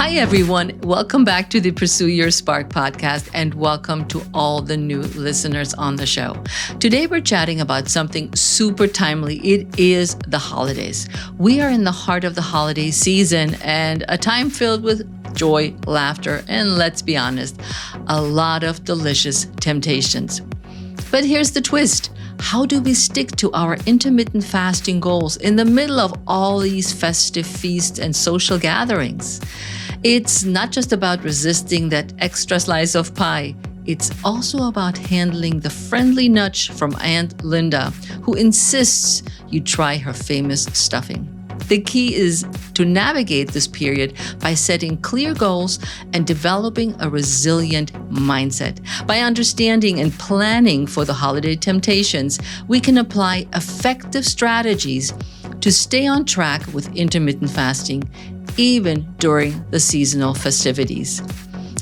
Hi, everyone. Welcome back to the Pursue Your Spark podcast, and welcome to all the new listeners on the show. Today, we're chatting about something super timely. It is the holidays. We are in the heart of the holiday season and a time filled with joy, laughter, and let's be honest, a lot of delicious temptations. But here's the twist. How do we stick to our intermittent fasting goals in the middle of all these festive feasts and social gatherings? It's not just about resisting that extra slice of pie. It's also about handling the friendly nudge from Aunt Linda, who insists you try her famous stuffing. The key is to navigate this period by setting clear goals and developing a resilient mindset. By understanding and planning for the holiday temptations, we can apply effective strategies to stay on track with intermittent fasting, even during the seasonal festivities.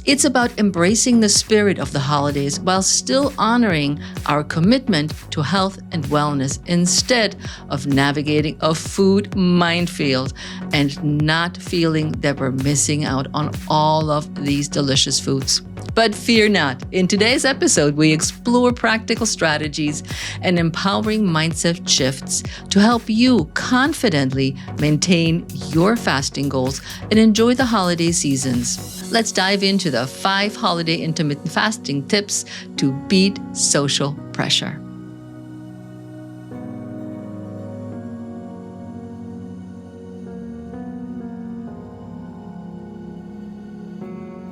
It's about embracing the spirit of the holidays while still honoring our commitment to health and wellness instead of navigating a food minefield and not feeling that we're missing out on all of these delicious foods. But fear not. In today's episode, we explore practical strategies and empowering mindset shifts to help you confidently maintain your fasting goals and enjoy the holiday seasons. Let's dive into the 5 holiday intermittent fasting tips to beat social pressure.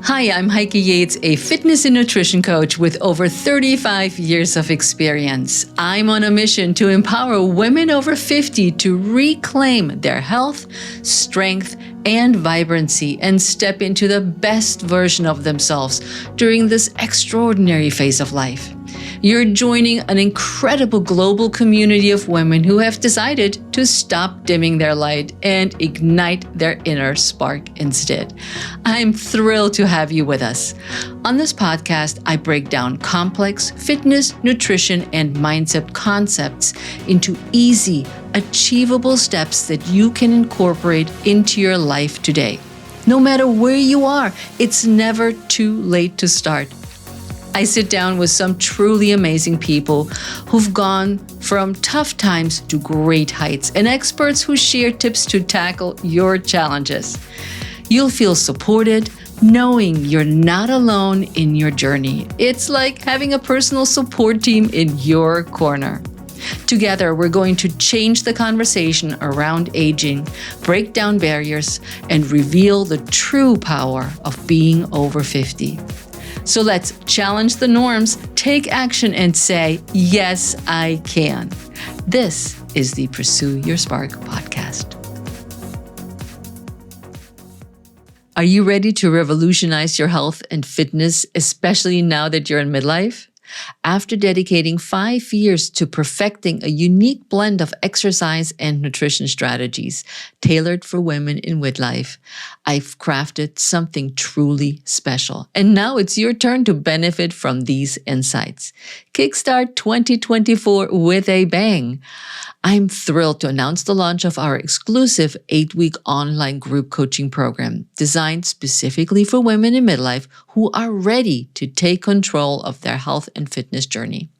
Hi, I'm Heike Yates, a fitness and nutrition coach with over 35 years of experience. I'm on a mission to empower women over 50 to reclaim their health, strength, and vibrancy and step into the best version of themselves during this extraordinary phase of life. You're joining an incredible global community of women who have decided to stop dimming their light and ignite their inner spark instead. I'm thrilled to have you with us. On this podcast, I break down complex fitness, nutrition, and mindset concepts into easy, achievable steps that you can incorporate into your life today. No matter where you are, it's never too late to start. I sit down with some truly amazing people who've gone from tough times to great heights and experts who share tips to tackle your challenges. You'll feel supported, knowing you're not alone in your journey. It's like having a personal support team in your corner. Together, we're going to change the conversation around aging, break down barriers, and reveal the true power of being over 50. So let's challenge the norms, take action, and say, yes, I can. This is the Pursue Your Spark podcast. Are you ready to revolutionize your health and fitness, especially now that you're in midlife? After dedicating 5 years to perfecting a unique blend of exercise and nutrition strategies tailored for women in midlife, I've crafted something truly special. And now it's your turn to benefit from these insights. Kickstart 2024 with a bang. I'm thrilled to announce the launch of our exclusive 8-week online group coaching program designed specifically for women in midlife who are ready to take control of their health and fitness journey.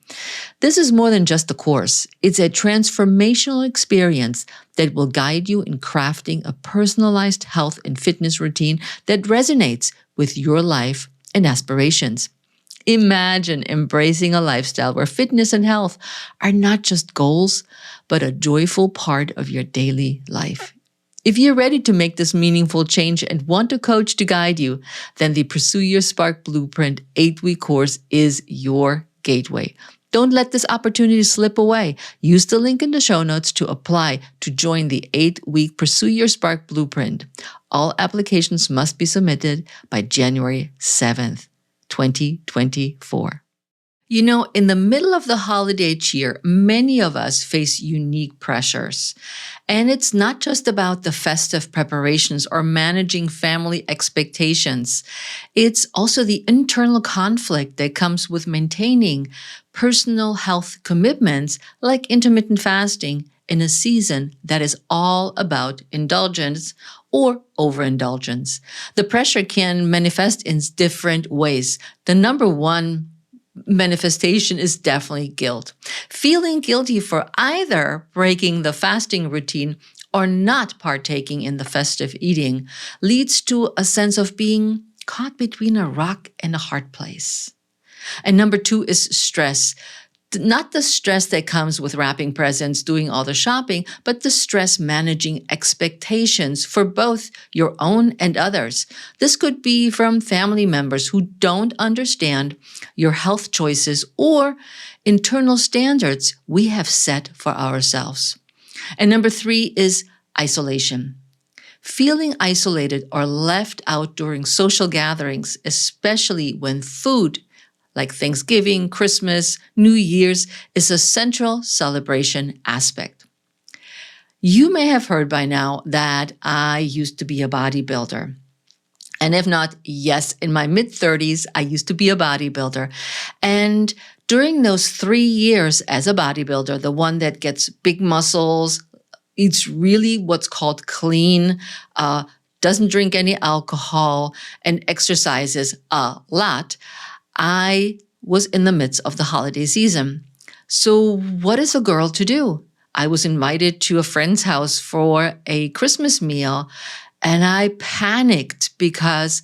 This is more than just a course. It's a transformational experience that will guide you in crafting a personalized health and fitness routine that resonates with your life and aspirations. Imagine embracing a lifestyle where fitness and health are not just goals, but a joyful part of your daily life. If you're ready to make this meaningful change and want a coach to guide you, then the Pursue Your Spark Blueprint 8-week course is your gateway. Don't let this opportunity slip away. Use the link in the show notes to apply to join the 8-week Pursue Your Spark Blueprint. All applications must be submitted by January 7th, 2024. You know, in the middle of the holiday cheer, many of us face unique pressures. And it's not just about the festive preparations or managing family expectations. It's also the internal conflict that comes with maintaining personal health commitments like intermittent fasting in a season that is all about indulgence or overindulgence. The pressure can manifest in different ways. The number one manifestation is definitely guilt. Feeling guilty for either breaking the fasting routine or not partaking in the festive eating leads to a sense of being caught between a rock and a hard place. And number two is stress. Not the stress that comes with wrapping presents, doing all the shopping, but the stress managing expectations for both your own and others. This could be from family members who don't understand your health choices or internal standards we have set for ourselves. And number three is isolation. Feeling isolated or left out during social gatherings, especially when food like Thanksgiving, Christmas, New Year's, is a central celebration aspect. You may have heard by now that I used to be a bodybuilder. And if not, yes, in my mid-30s, I used to be a bodybuilder. And during those 3 years as a bodybuilder, the one that gets big muscles, eats really what's called clean, doesn't drink any alcohol, and exercises a lot, I was in the midst of the holiday season. So what is a girl to do? I was invited to a friend's house for a Christmas meal, and I panicked because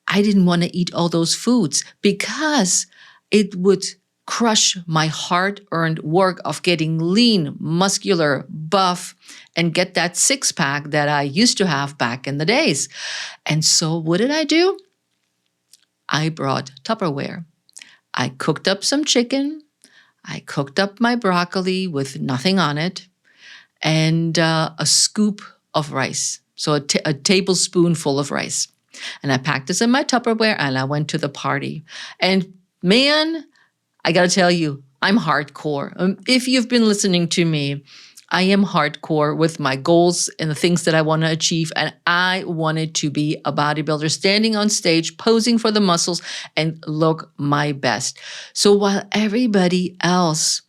I didn't want to eat all those foods because it would crush my hard-earned work of getting lean, muscular, buff, and get that six-pack that I used to have back in the days. And so what did I do? I brought Tupperware. I cooked up some chicken. I cooked up my broccoli with nothing on it and a scoop of rice. So a tablespoonful of rice. And I packed this in my Tupperware and I went to the party. And man, I got to tell you, I'm hardcore. If you've been listening to me, I am hardcore with my goals and the things that I want to achieve. And I wanted to be a bodybuilder, standing on stage, posing for the muscles, and look my best. So while everybody else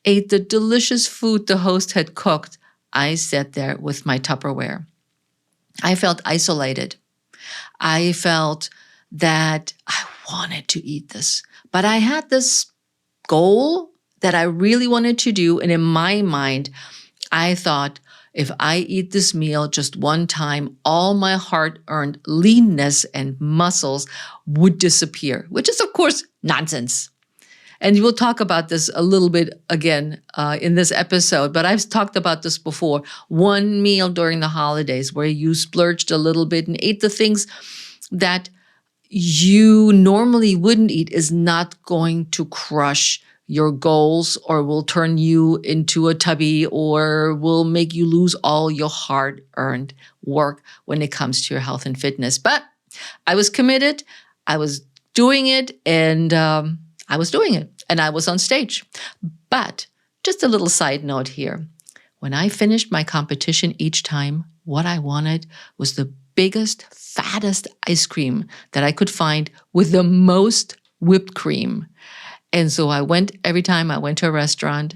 ate the delicious food the host had cooked, I sat there with my Tupperware. I felt isolated. I felt that I wanted to eat this, but I had this goal that I really wanted to do. And in my mind, I thought, if I eat this meal just one time, all my hard-earned leanness and muscles would disappear, which is, of course, nonsense. And we'll talk about this a little bit again in this episode, but I've talked about this before. One meal during the holidays where you splurged a little bit and ate the things that you normally wouldn't eat is not going to crush your goals or will turn you into a tubby or will make you lose all your hard-earned work when it comes to your health and fitness. But I was committed. I was doing it, and I was on stage. But just a little side note here. When I finished my competition each time, what I wanted was the biggest, fattest ice cream that I could find with the most whipped cream. And so every time I went to a restaurant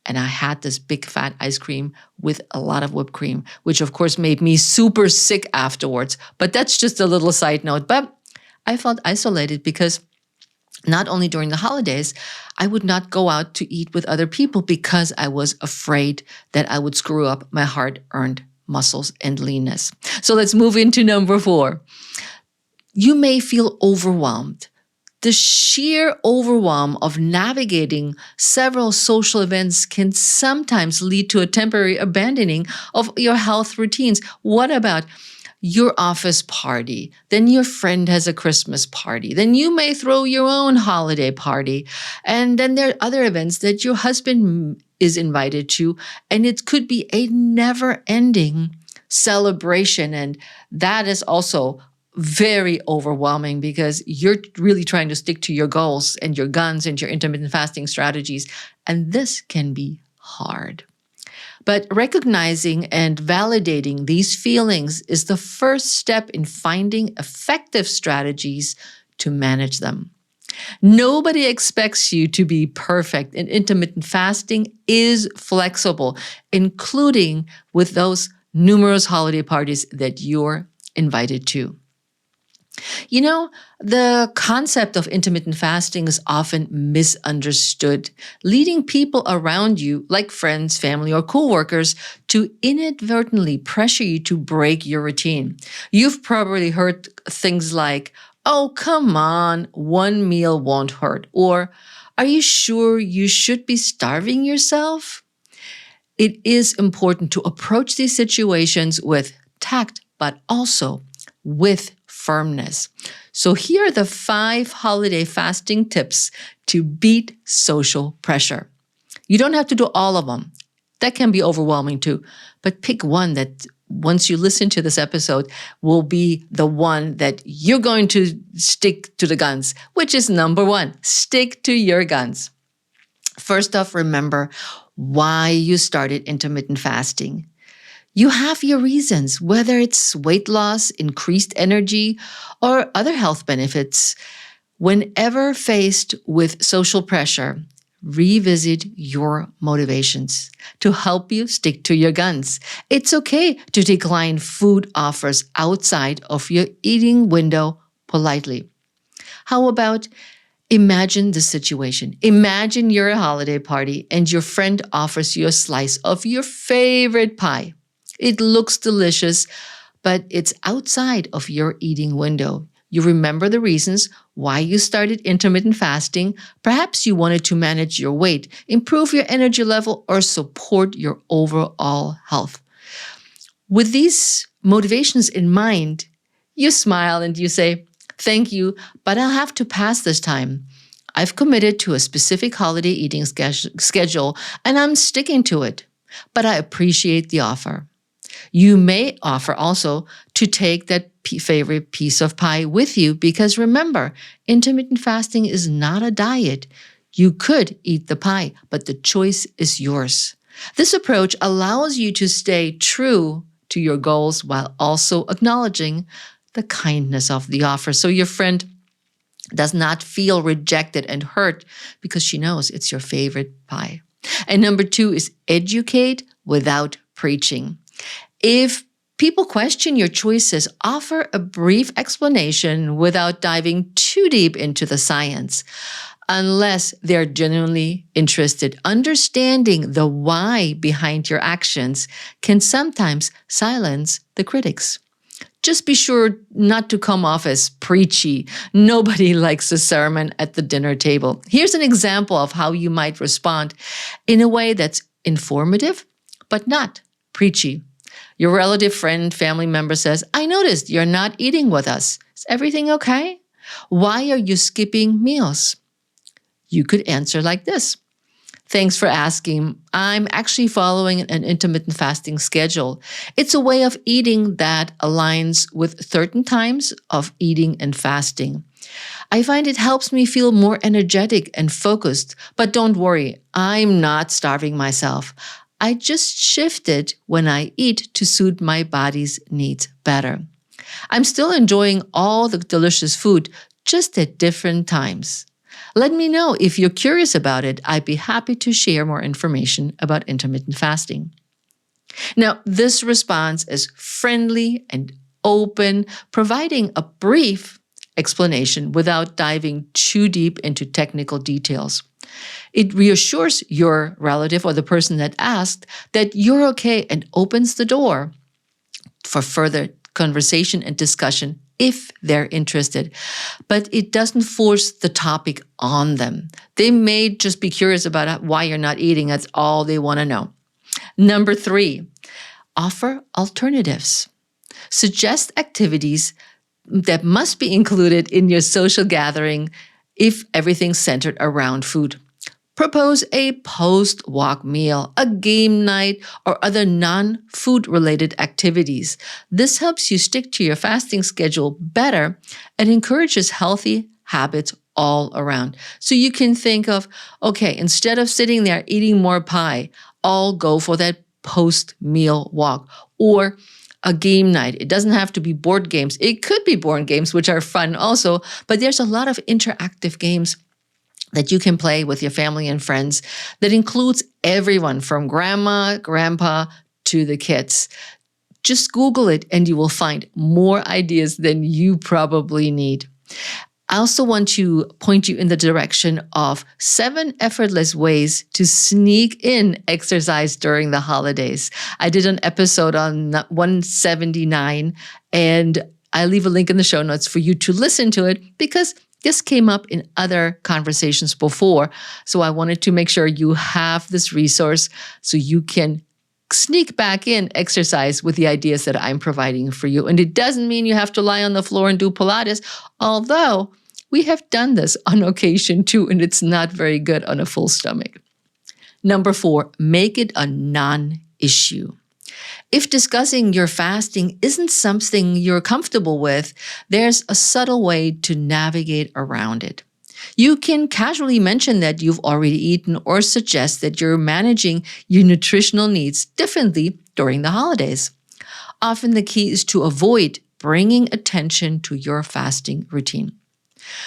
and I had this big fat ice cream with a lot of whipped cream, which of course made me super sick afterwards. But that's just a little side note. But I felt isolated because not only during the holidays, I would not go out to eat with other people because I was afraid that I would screw up my hard-earned muscles and leanness. So let's move into number 4. You may feel overwhelmed. The sheer overwhelm of navigating several social events can sometimes lead to a temporary abandoning of your health routines. What about your office party? Then your friend has a Christmas party. Then you may throw your own holiday party. And then there are other events that your husband is invited to. And it could be a never-ending celebration. And that is also very overwhelming because you're really trying to stick to your goals and your guns and your intermittent fasting strategies. And this can be hard. But recognizing and validating these feelings is the first step in finding effective strategies to manage them. Nobody expects you to be perfect, and intermittent fasting is flexible, including with those numerous holiday parties that you're invited to. You know, the concept of intermittent fasting is often misunderstood, leading people around you, like friends, family, or coworkers, to inadvertently pressure you to break your routine. You've probably heard things like, "Oh, come on, one meal won't hurt," or "Are you sure you should be starving yourself?" It is important to approach these situations with tact, but also with firmness. So here are the 5 holiday fasting tips to beat social pressure. You don't have to do all of them. That can be overwhelming too. But pick one that once you listen to this episode will be the one that you're going to stick to the guns, which is number 1, stick to your guns. First off, remember why you started intermittent fasting. You have your reasons, whether it's weight loss, increased energy, or other health benefits. Whenever faced with social pressure, revisit your motivations to help you stick to your guns. It's okay to decline food offers outside of your eating window politely. How about imagine the situation? Imagine you're at a holiday party and your friend offers you a slice of your favorite pie. It looks delicious, but it's outside of your eating window. You remember the reasons why you started intermittent fasting. Perhaps you wanted to manage your weight, improve your energy level, or support your overall health. With these motivations in mind, you smile and you say, "Thank you, but I'll have to pass this time. I've committed to a specific holiday eating schedule and I'm sticking to it, but I appreciate the offer." You may offer also to take that favorite piece of pie with you because remember, intermittent fasting is not a diet. You could eat the pie, but the choice is yours. This approach allows you to stay true to your goals while also acknowledging the kindness of the offer. So your friend does not feel rejected and hurt because she knows it's your favorite pie. And number 2 is educate without preaching. If people question your choices, offer a brief explanation without diving too deep into the science. Unless they're genuinely interested, understanding the why behind your actions can sometimes silence the critics. Just be sure not to come off as preachy. Nobody likes a sermon at the dinner table. Here's an example of how you might respond in a way that's informative, but not preachy. Your relative, friend, family member says, "I noticed you're not eating with us. Is everything okay? Why are you skipping meals?" You could answer like this. "Thanks for asking. I'm actually following an intermittent fasting schedule. It's a way of eating that aligns with certain times of eating and fasting. I find it helps me feel more energetic and focused, but don't worry, I'm not starving myself. I just shifted when I eat to suit my body's needs better. I'm still enjoying all the delicious food, just at different times. Let me know if you're curious about it. I'd be happy to share more information about intermittent fasting." Now, this response is friendly and open, providing a brief explanation without diving too deep into technical details. It reassures your relative or the person that asked that you're okay and opens the door for further conversation and discussion if they're interested. But it doesn't force the topic on them. They may just be curious about why you're not eating. That's all they want to know. Number 3, offer alternatives. Suggest activities that must be included in your social gathering if everything's centered around food. Propose a post-walk meal, a game night, or other non-food related activities. This helps you stick to your fasting schedule better and encourages healthy habits all around. So you can think of, okay, instead of sitting there eating more pie, I'll go for that post-meal walk. Or a game night. It doesn't have to be board games. It could be board games, which are fun also, but there's a lot of interactive games that you can play with your family and friends that includes everyone from grandma, grandpa, to the kids. Just Google it and you will find more ideas than you probably need. I also want to point you in the direction of 7 effortless ways to sneak in exercise during the holidays. I did an episode on 179, and I'll leave a link in the show notes for you to listen to it because this came up in other conversations before. So I wanted to make sure you have this resource so you can sneak back in exercise with the ideas that I'm providing for you. And it doesn't mean you have to lie on the floor and do Pilates, although we have done this on occasion too, and it's not very good on a full stomach. Number 4, make it a non-issue. If discussing your fasting isn't something you're comfortable with, there's a subtle way to navigate around it. You can casually mention that you've already eaten or suggest that you're managing your nutritional needs differently during the holidays. Often the key is to avoid bringing attention to your fasting routine.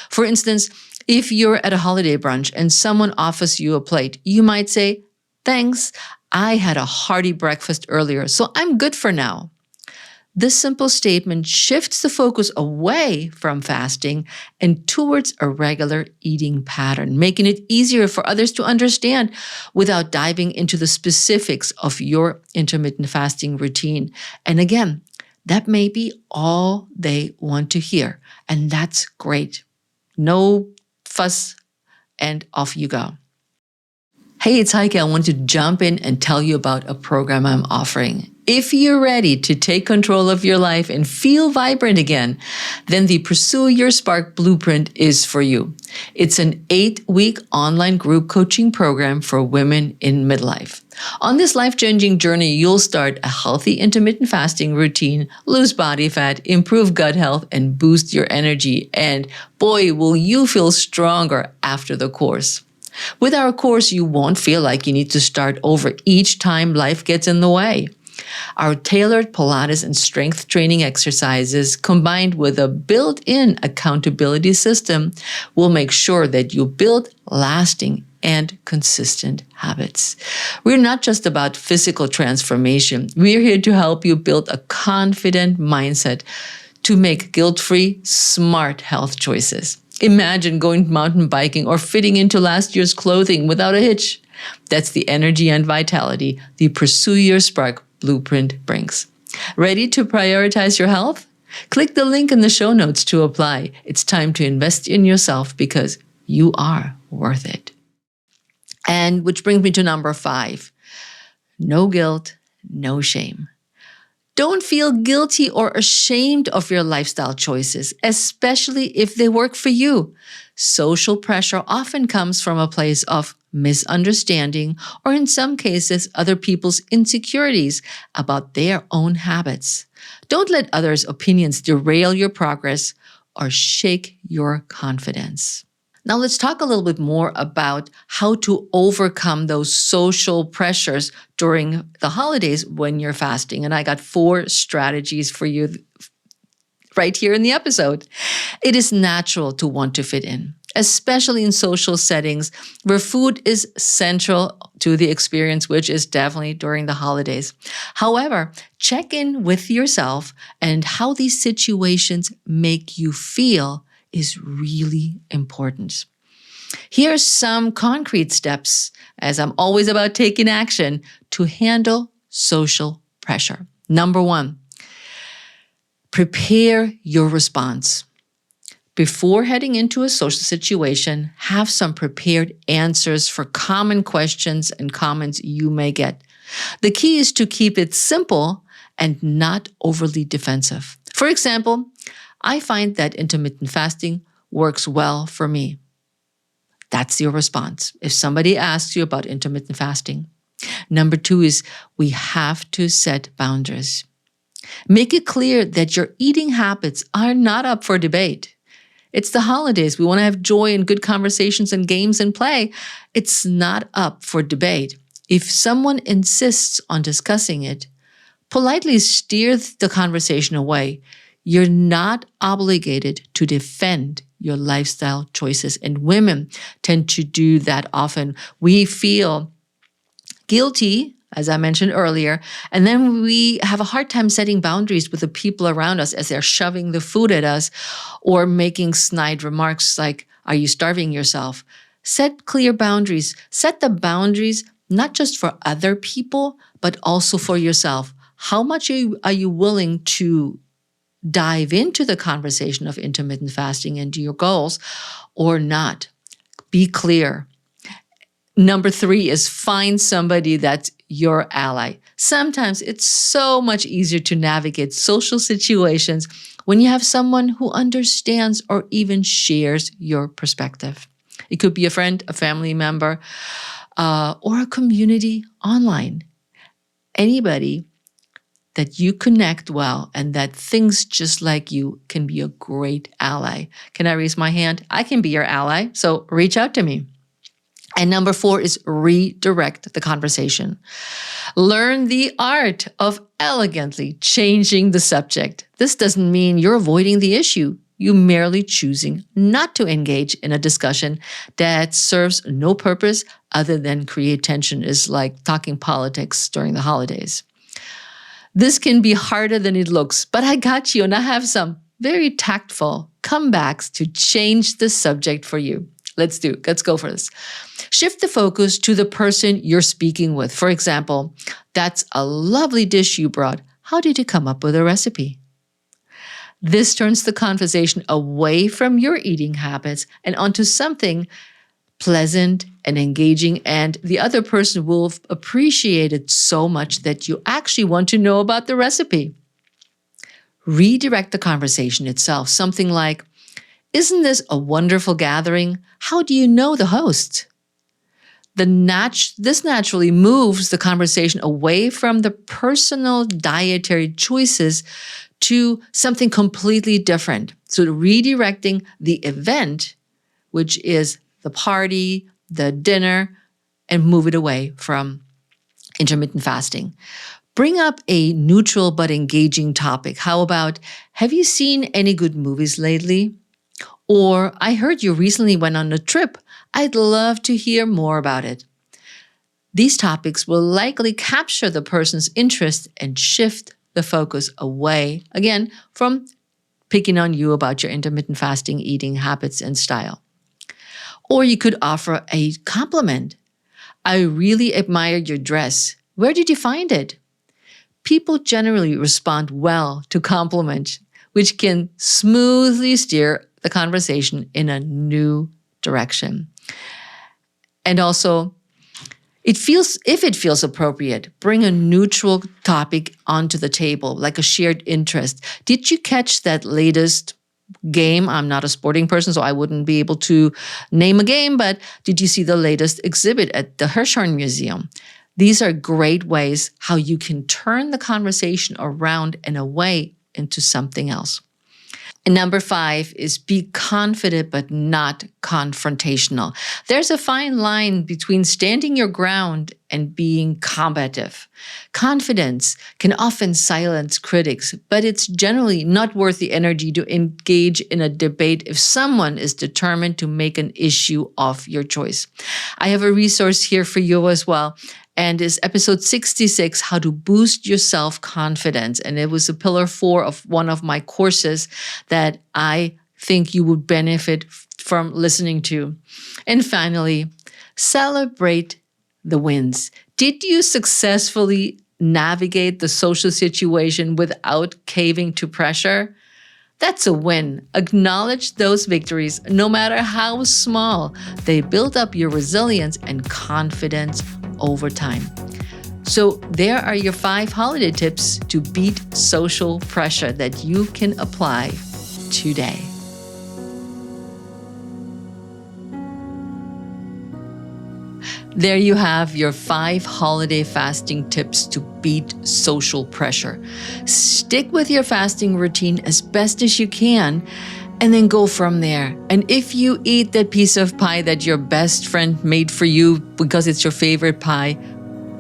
For instance, if you're at a holiday brunch and someone offers you a plate, you might say, "Thanks, I had a hearty breakfast earlier, so I'm good for now." This simple statement shifts the focus away from fasting and towards a regular eating pattern, making it easier for others to understand without diving into the specifics of your intermittent fasting routine. And again, that may be all they want to hear, and that's great. No fuss, and off you go. Hey, it's Heike. I want to jump in and tell you about a program I'm offering. If you're ready to take control of your life and feel vibrant again, then the Pursue Your Spark Blueprint is for you. It's an 8-week online group coaching program for women in midlife. On this life-changing journey, you'll start a healthy intermittent fasting routine, lose body fat, improve gut health, and boost your energy. And boy, will you feel stronger after the course. With our course, you won't feel like you need to start over each time life gets in the way. Our tailored Pilates and strength training exercises, combined with a built-in accountability system, will make sure that you build lasting and consistent habits. We're not just about physical transformation. We're here to help you build a confident mindset to make guilt-free, smart health choices. Imagine going mountain biking or fitting into last year's clothing without a hitch. That's the energy and vitality the Pursue Your Spark Blueprint brings. Ready to prioritize your health? Click the link in the show notes to apply. It's time to invest in yourself because you are worth it. And which brings me to number 5. No guilt, no shame. Don't feel guilty or ashamed of your lifestyle choices, especially if they work for you. Social pressure often comes from a place of misunderstanding or, in some cases, other people's insecurities about their own habits. Don't let others' opinions derail your progress or shake your confidence. Now let's talk a little bit more about how to overcome those social pressures during the holidays when you're fasting. And I got 4 strategies for you right here in the episode. It is natural to want to fit in, especially in social settings where food is central to the experience, which is definitely during the holidays. However, check in with yourself and how these situations make you feel is really important. Here's some concrete steps, as I'm always about taking action, to handle social pressure. Number 1, prepare your response. Before heading into a social situation, have some prepared answers for common questions and comments you may get. The key is to keep it simple and not overly defensive. For example, I find that intermittent fasting works well for me. That's your response if somebody asks you about intermittent fasting. Number 2 is we have to set boundaries. Make it clear that your eating habits are not up for debate. It's the holidays. We want to have joy and good conversations and games and play. It's not up for debate. If someone insists on discussing it, politely steer the conversation away. You're not obligated to defend your lifestyle choices. And women tend to do that often. We feel guilty, as I mentioned earlier, and then we have a hard time setting boundaries with the people around us as they're shoving the food at us or making snide remarks like, "Are you starving yourself?" Set clear boundaries. Set the boundaries not just for other people, but also for yourself. How much are you willing to dive into the conversation of intermittent fasting and your goals or not? Be clear. Number 3 is find somebody that's your ally. Sometimes it's so much easier to navigate social situations when you have someone who understands or even shares your perspective. It could be a friend, a family member, or a community online. Anybody that you connect well and that thinks just like you can be a great ally. Can I raise my hand? I can be your ally, so reach out to me. And number 4 is redirect the conversation. Learn the art of elegantly changing the subject. This doesn't mean you're avoiding the issue. You're merely choosing not to engage in a discussion that serves no purpose other than create tension. It's like talking politics during the holidays. This can be harder than it looks, but I got you, and I have some very tactful comebacks to change the subject for you. Let's go for this. Shift the focus to the person you're speaking with. For example, "That's a lovely dish you brought. How did you come up with a recipe?" This turns the conversation away from your eating habits and onto something pleasant and engaging, and the other person will appreciate it so much that you actually want to know about the recipe. Redirect the conversation itself. Something like, "Isn't this a wonderful gathering? How do you know the host?" This naturally moves the conversation away from the personal dietary choices to something completely different. So redirecting the event, which is the party, the dinner, and move it away from intermittent fasting. Bring up a neutral but engaging topic. How about, "Have you seen any good movies lately?" Or, "I heard you recently went on a trip. I'd love to hear more about it." These topics will likely capture the person's interest and shift the focus away, again, from picking on you about your intermittent fasting eating habits and style. Or you could offer a compliment. "I really admired your dress. Where did you find it?" People generally respond well to compliments, which can smoothly steer the conversation in a new direction. And also, if it feels appropriate, bring a neutral topic onto the table, like a shared interest. "Did you catch that latest game?" I'm not a sporting person, so I wouldn't be able to name a game, but "Did you see the latest exhibit at the Hirshhorn Museum?" These are great ways how you can turn the conversation around and away into something else. And number 5 is be confident but not confrontational. There's a fine line between standing your ground and being combative. Confidence can often silence critics, but it's generally not worth the energy to engage in a debate if someone is determined to make an issue of your choice. I have a resource here for you as well, and is episode 66, How to Boost Your Self-Confidence. And it was a pillar 4 of one of my courses that I think you would benefit from listening to. And finally, celebrate the wins. Did you successfully navigate the social situation without caving to pressure? That's a win. Acknowledge those victories, no matter how small. They build up your resilience and confidence over time. So there are your 5 holiday tips to beat social pressure that you can apply today. There you have your 5 holiday fasting tips to beat social pressure. Stick with your fasting routine as best as you can, and then go from there. And if you eat that piece of pie that your best friend made for you because it's your favorite pie,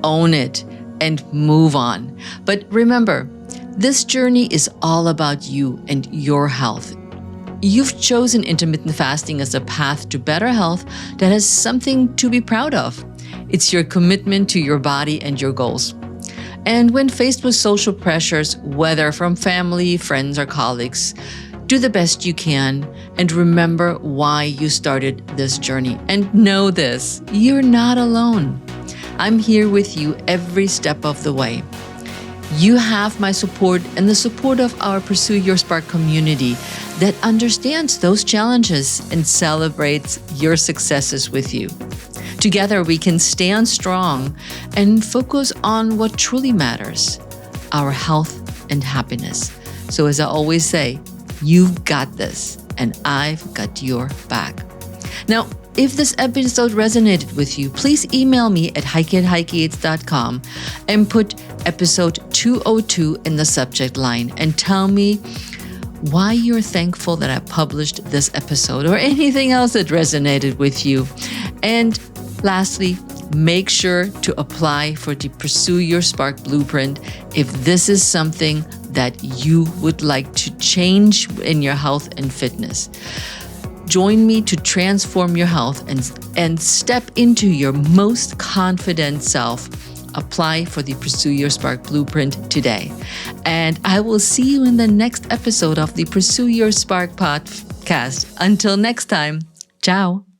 own it and move on. But remember, this journey is all about you and your health. You've chosen intermittent fasting as a path to better health that has something to be proud of. It's your commitment to your body and your goals. And when faced with social pressures, whether from family, friends, or colleagues, do the best you can and remember why you started this journey. And know this, you're not alone. I'm here with you every step of the way. You have my support and the support of our Pursue Your Spark community that understands those challenges and celebrates your successes with you. Together, we can stand strong and focus on what truly matters, our health and happiness. So as I always say, you've got this, and I've got your back. Now, if this episode resonated with you, please email me at heike@heikeyates.com and put episode 202 in the subject line and tell me why you're thankful that I published this episode or anything else that resonated with you. And lastly, make sure to apply for the Pursue Your Spark Blueprint if this is something that you would like to change in your health and fitness. Join me to transform your health and step into your most confident self. Apply for the Pursue Your Spark Blueprint today. And I will see you in the next episode of the Pursue Your Spark podcast. Until next time, ciao.